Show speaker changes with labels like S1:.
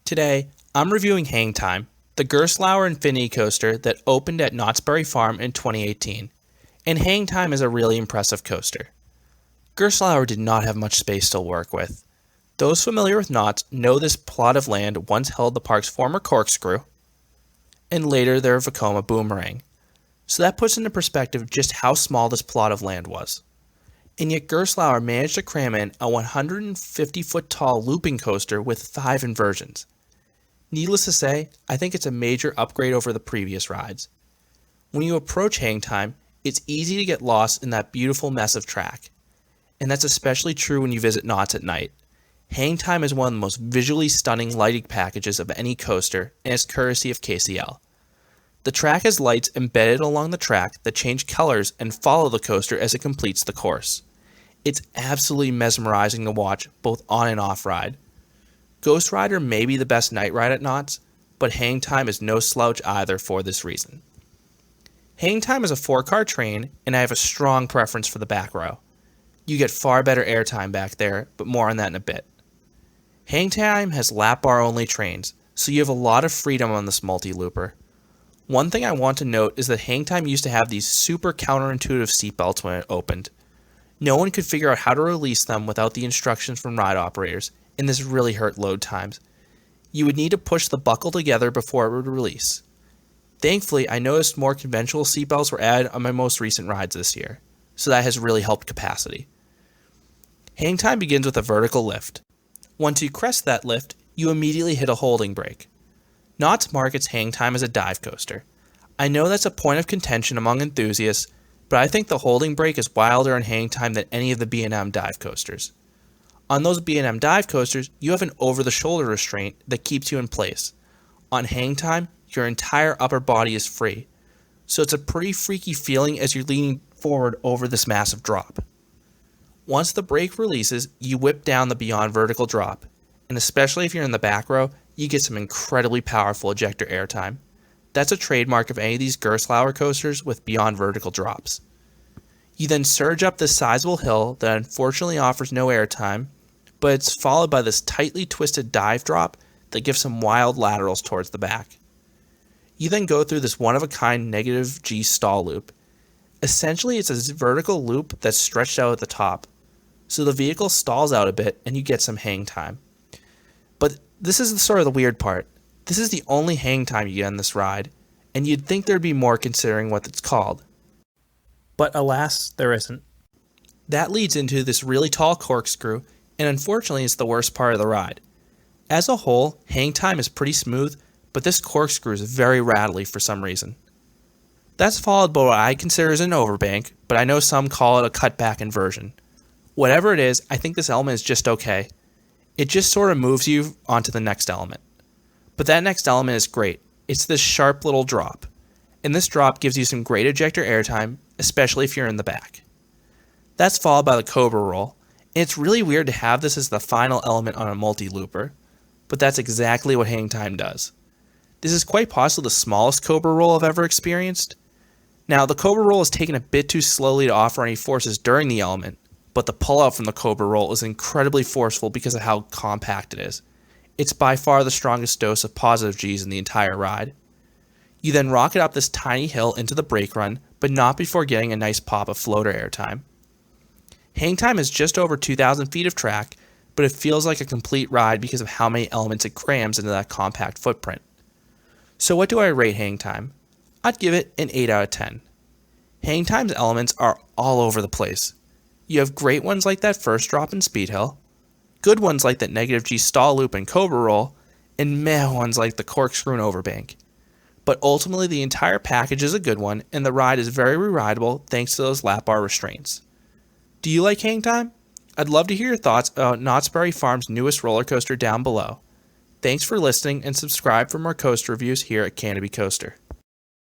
S1: Today, I'm reviewing HangTime, the Gertslauer Infinity coaster that opened at Knott's Berry Farm in 2018, and HangTime is a really impressive coaster. Gertslauer did not have much space to work with. Those familiar with Knott know this plot of land once held the park's former corkscrew, and later their Vekoma Boomerang. So that puts into perspective just how small this plot of land was. And yet Gertslauer managed to cram in a 150-foot tall looping coaster with 5 inversions. Needless to say, I think it's a major upgrade over the previous rides. When you approach HangTime, it's easy to get lost in that beautiful mess of track. And that's especially true when you visit Knott's at night. HangTime is one of the most visually stunning lighting packages of any coaster, and it's courtesy of KCL. The track has lights embedded along the track that change colors and follow the coaster as it completes the course. It's absolutely mesmerizing to watch, both on and off ride. Ghost Rider may be the best night ride at Knott's, but HangTime is no slouch either for this reason. HangTime is a 4-car train, and I have a strong preference for the back row. You get far better airtime back there, but more on that in a bit. HangTime has lap bar only trains, so you have a lot of freedom on this multi-looper. One thing I want to note is that HangTime used to have these super counterintuitive seatbelts when it opened. No one could figure out how to release them without the instructions from ride operators, and this really hurt load times. You would need to push the buckle together before it would release. Thankfully, I noticed more conventional seatbelts were added on my most recent rides this year, so that has really helped capacity. HangTime begins with a vertical lift. Once you crest that lift, you immediately hit a holding brake. Knott's markets HangTime as a dive coaster. I know that's a point of contention among enthusiasts, but I think the holding brake is wilder in HangTime than any of the B&M dive coasters. On those B&M dive coasters, you have an over-the-shoulder restraint that keeps you in place. On HangTime, your entire upper body is free, so it's a pretty freaky feeling as you're leaning forward over this massive drop. Once the brake releases, you whip down the beyond vertical drop, and especially if you're in the back row, you get some incredibly powerful ejector airtime. That's a trademark of any of these Gerstlauer coasters with beyond vertical drops. You then surge up this sizable hill that unfortunately offers no airtime, but it's followed by this tightly twisted dive drop that gives some wild laterals towards the back. You then go through this one-of-a-kind negative G stall loop. Essentially, it's a vertical loop that's stretched out at the top, so the vehicle stalls out a bit and you get some hang time. But this is sort of the weird part. This is the only hang time you get on this ride, and you'd think there'd be more considering what it's called. But alas, there isn't. That leads into this really tall corkscrew, and unfortunately it's the worst part of the ride. As a whole, hang time is pretty smooth, but this corkscrew is very rattly for some reason. That's followed by what I consider as an overbank, but I know some call it a cutback inversion. Whatever it is, I think this element is just okay. It just sort of moves you onto the next element. But that next element is great. It's this sharp little drop. And this drop gives you some great ejector airtime, especially if you're in the back. That's followed by the Cobra Roll. And it's really weird to have this as the final element on a multi-looper, but that's exactly what HangTime does. This is quite possibly the smallest Cobra Roll I've ever experienced. Now, the Cobra Roll is taken a bit too slowly to offer any forces during the element, but the pullout from the Cobra Roll is incredibly forceful because of how compact it is. It's by far the strongest dose of positive G's in the entire ride. You then rocket up this tiny hill into the brake run, but not before getting a nice pop of floater airtime. HangTime is just over 2,000 feet of track, but it feels like a complete ride because of how many elements it crams into that compact footprint. So what do I rate HangTime? I'd give it an 8 out of 10. HangTime's elements are all over the place. You have great ones like that first drop in Speed Hill, good ones like that negative G stall loop and Cobra Roll, and meh ones like the corkscrew and overbank. But ultimately the entire package is a good one, and the ride is very re-rideable thanks to those lap bar restraints. Do you like HangTime? I'd love to hear your thoughts about Knott's Berry Farm's newest roller coaster down below. Thanks for listening, and subscribe for more coaster reviews here at Canopy Coaster.